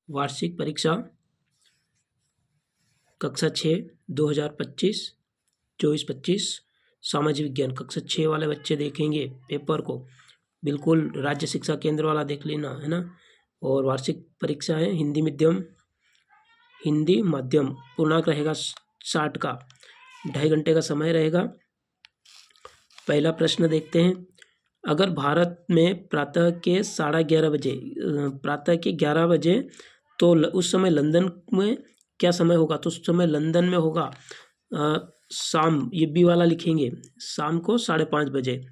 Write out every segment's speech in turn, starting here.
वार्षिक परीक्षा कक्षा 6 2025 24-25 सामाजिक विज्ञान कक्षा 6 वाले बच्चे देखेंगे पेपर को, बिल्कुल राज्य शिक्षा केंद्र वाला देख लेना, है ना। और वार्षिक परीक्षा है हिंदी माध्यम, पूर्णांक रहेगा 60 का, 2.5 घंटे का समय रहेगा। पहला प्रश्न देखते हैं। अगर भारत में प्रातः के 11:30 बजे प्रातः के 11 बजे तो उस समय लंदन में क्या समय होगा? तो उस समय लंदन में होगा शाम, ये बी वाला लिखेंगे, शाम को 5:30 बजे।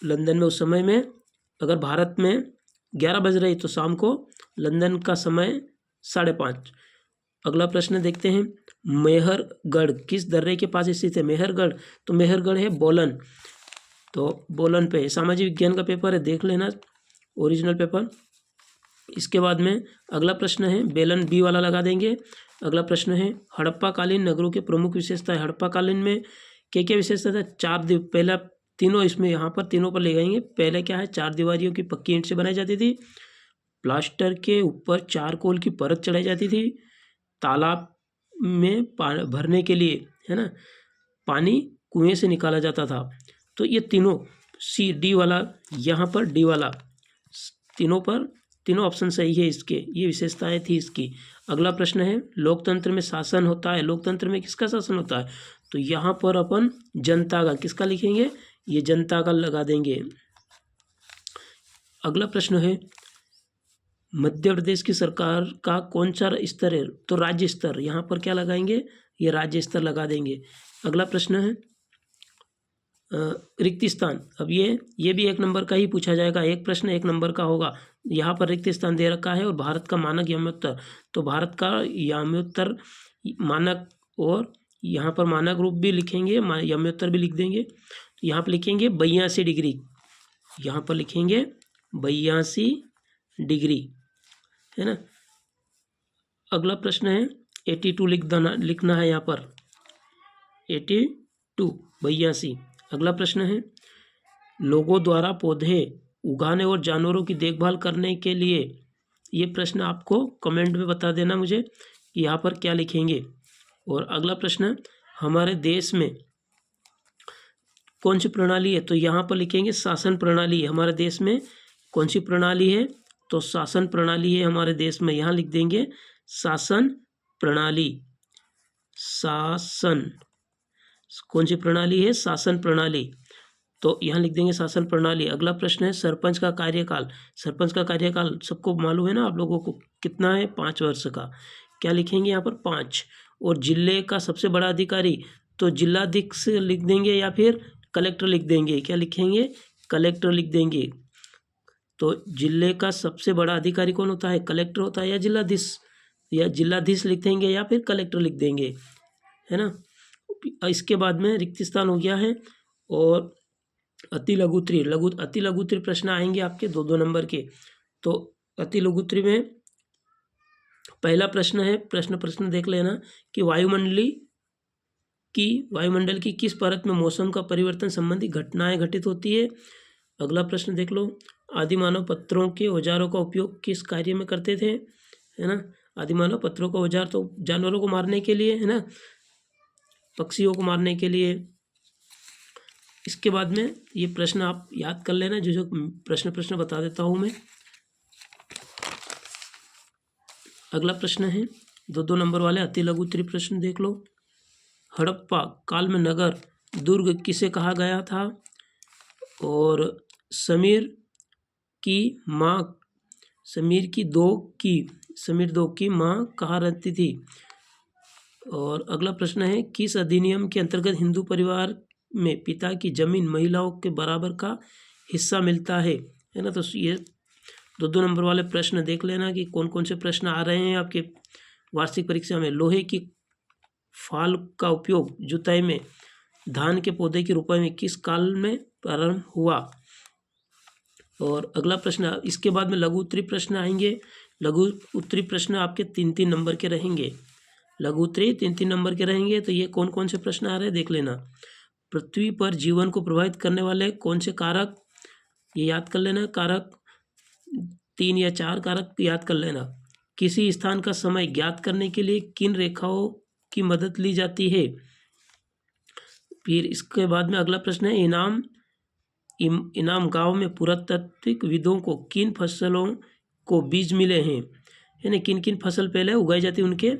लंदन में उस समय में अगर भारत में 11 बज रही तो शाम को लंदन का समय 5:30। अगला प्रश्न देखते हैं। मेहरगढ़ किस दर्रे के पास स्थित है? मेहरगढ़, तो मेहरगढ़ है बोलन, तो बोलन पे सामाजिक विज्ञान का पेपर है, देख लेना ओरिजिनल पेपर। इसके बाद में अगला प्रश्न है, बेलन बी वाला लगा देंगे। अगला प्रश्न है, हड़प्पा कालीन नगरों के प्रमुख विशेषताएं। हड़प्पा कालीन में क्या विशेषता था? 4 पहला तीनों इसमें यहाँ पर तीनों पर ले जाएंगे। पहले क्या है, 4 दीवारियों की पक्की ईंट से बनाई जाती थी, प्लास्टर के ऊपर चारकोल की परत चढ़ाई जाती थी, तालाब में भरने के लिए, है ना, पानी कुएं से निकाला जाता था। तो ये तीनों सी डी वाला, यहाँ पर डी वाला, तीनों ऑप्शन सही है इसके, ये विशेषताएं थी इसकी। अगला प्रश्न है, लोकतंत्र में शासन होता है। लोकतंत्र में किसका शासन होता है? तो यहाँ पर अपन जनता का, किसका लिखेंगे? ये जनता का लगा देंगे। अगला प्रश्न है, मध्य प्रदेश की सरकार का कौन सा स्तर है? तो राज्य स्तर, यहाँ पर क्या लगाएंगे? ये राज्य स्तर लगा देंगे। अगला प्रश्न है, रिक्त स्थान। अब ये भी 1 नंबर का ही पूछा जाएगा, एक प्रश्न 1 नंबर का होगा। यहाँ पर रिक्त स्थान दे रखा है और भारत का मानक याम्योत्तर, तो भारत का याम्योत्तर मानक, और यहाँ पर मानक रूप भी लिखेंगे, याम्योत्तर भी लिख देंगे। तो यहाँ पर लिखेंगे 82 डिग्री, यहाँ पर लिखेंगे 82 डिग्री, है ना। अगला प्रश्न है 82 लिखना है यहाँ पर, 82। अगला प्रश्न है, लोगों द्वारा पौधे उगाने और जानवरों की देखभाल करने के लिए, ये प्रश्न आपको कमेंट में बता देना मुझे कि यहाँ पर क्या लिखेंगे। और अगला प्रश्न, हमारे देश में कौन सी प्रणाली है? तो यहाँ पर लिखेंगे शासन प्रणाली। हमारे देश में कौन सी प्रणाली है? तो शासन प्रणाली है हमारे देश में, यहाँ लिख देंगे शासन प्रणाली। शासन, कौन सी प्रणाली है? शासन प्रणाली, तो यहाँ लिख देंगे शासन प्रणाली। अगला प्रश्न है, सरपंच का कार्यकाल। सरपंच का कार्यकाल सबको मालूम है ना आप लोगों को, कितना है? 5 वर्ष का। क्या लिखेंगे यहाँ पर? 5। और जिले का सबसे बड़ा अधिकारी, तो जिलाधीश लिख देंगे या फिर कलेक्टर लिख देंगे। क्या लिखेंगे? कलेक्टर लिख देंगे। तो जिले का सबसे बड़ा अधिकारी कौन होता है? कलेक्टर होता है, या जिलाधीश, या जिलाधीश लिख देंगे या फिर कलेक्टर लिख देंगे, है ना। इसके बाद में रिक्त स्थान हो गया है। और अति लघुत्तरी प्रश्न आएंगे आपके 2-2 नंबर के। तो अति लघुत्तरी में पहला प्रश्न है, प्रश्न देख लेना कि वायुमंडल की किस परत में मौसम का परिवर्तन संबंधी घटनाएं घटित होती है। अगला प्रश्न देख लो, आदिमानव पत्थरों के औजारों का उपयोग किस कार्य में करते थे, है ना। आदिमानव पत्थरों का औजार तो जानवरों को मारने के लिए, है ना, पक्षियों को मारने के लिए। इसके बाद में ये प्रश्न आप याद कर लेना, जो प्रश्न बता देता हूँ मैं। अगला प्रश्न है 2-2 नंबर वाले अति लघुत्तरी प्रश्न देख लो। हड़प्पा काल में नगर दुर्ग किसे कहा गया था? और समीर दो की माँ कहाँ रहती थी? और अगला प्रश्न है, किस अधिनियम के अंतर्गत हिंदू परिवार में पिता की जमीन महिलाओं के बराबर का हिस्सा मिलता है ना। तो ये 2-2 नंबर वाले प्रश्न देख लेना कि कौन कौन से प्रश्न आ रहे हैं आपके वार्षिक परीक्षा में। लोहे की फाल का उपयोग जुताई में, धान के पौधे की रोपाई में किस काल में प्रारंभ हुआ? और अगला प्रश्न, इसके बाद में लघु उत्तरी प्रश्न आएंगे। लघु उत्तरी प्रश्न आपके 3-3 नंबर के रहेंगे। लघु उत्तरी 3-3 नंबर के रहेंगे। तो ये कौन कौन से प्रश्न आ रहे हैं देख लेना। पृथ्वी पर जीवन को प्रभावित करने वाले कौन से कारक, ये याद कर लेना। कारक 3 या 4 कारक याद कर लेना। किसी स्थान का समय ज्ञात करने के लिए किन रेखाओं की मदद ली जाती है। फिर इसके बाद में अगला प्रश्न है, इनाम गांव में पुरातात्विकविदों को किन फसलों को बीज मिले हैं, यानी किन किन फसल पहले उगाई जाती उनके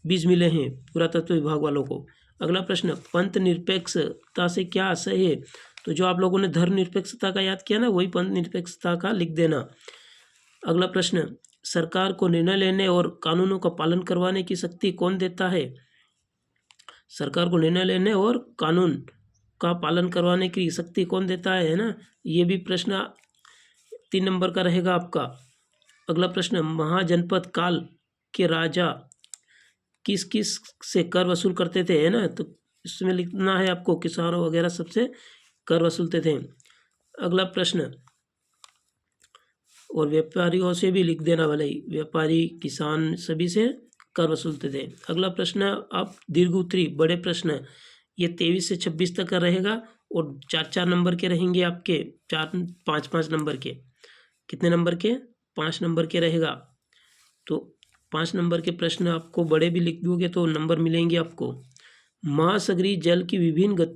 बीज मिले हैं पुरातत्व विभाग वालों को। अगला प्रश्न, पंथ निरपेक्षता से क्या आशय है। तो जो आप लोगों ने धर्म निरपेक्षता का याद किया ना, वही पंथ निरपेक्षता का लिख देना। अगला प्रश्न, सरकार को निर्णय लेने और कानूनों का पालन करवाने की शक्ति कौन देता है। सरकार को निर्णय लेने और कानून का पालन करवाने की शक्ति कौन देता है ना। ये भी प्रश्न 3 नंबर का रहेगा आपका। अगला प्रश्न, महाजनपद काल के राजा किस किस से कर वसूल करते थे, है ना। तो इसमें लिखना है आपको, किसानों वगैरह सबसे कर वसूलते थे। अगला प्रश्न, और व्यापारियों से भी लिख देना, भले ही व्यापारी किसान सभी से कर वसूलते थे। अगला प्रश्न अब दीर्घ उत्तरी बड़े प्रश्न, ये 23 से 26 तक का रहेगा और 4-4 नंबर के रहेंगे आपके, 4-5 नंबर के। कितने नंबर के, 5 नंबर के रहेगा। तो 5 नंबर के प्रश्न आपको बड़े भी लिख दोगे तो नंबर मिलेंगे आपको। महासागरीय जल की विभिन्न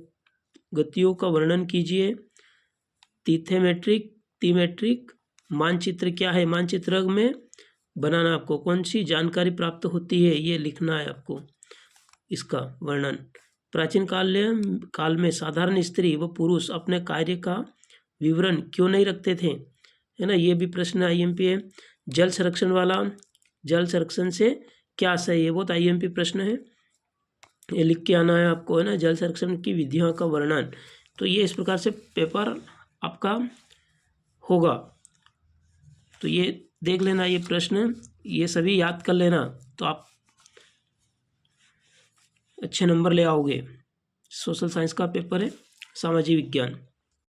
गतियों का वर्णन कीजिए। तीमेट्रिक मानचित्र क्या है, मानचित्र में बनाना आपको कौन सी जानकारी प्राप्त होती है, ये लिखना है आपको इसका वर्णन। प्राचीन काल में साधारण स्त्री व पुरुष अपने कार्य का विवरण क्यों नहीं रखते थे, है ना। ये भी प्रश्न आईएमपी है। जल संरक्षण वाला, जल संरक्षण से क्या सही है, बहुत आईएमपी प्रश्न है, ये लिख के आना है आपको, है ना। जल संरक्षण की विधियों का वर्णन। तो ये इस प्रकार से पेपर आपका होगा। तो ये देख लेना, ये प्रश्न ये सभी याद कर लेना, तो आप अच्छे नंबर ले आओगे। सोशल साइंस का पेपर है, सामाजिक विज्ञान।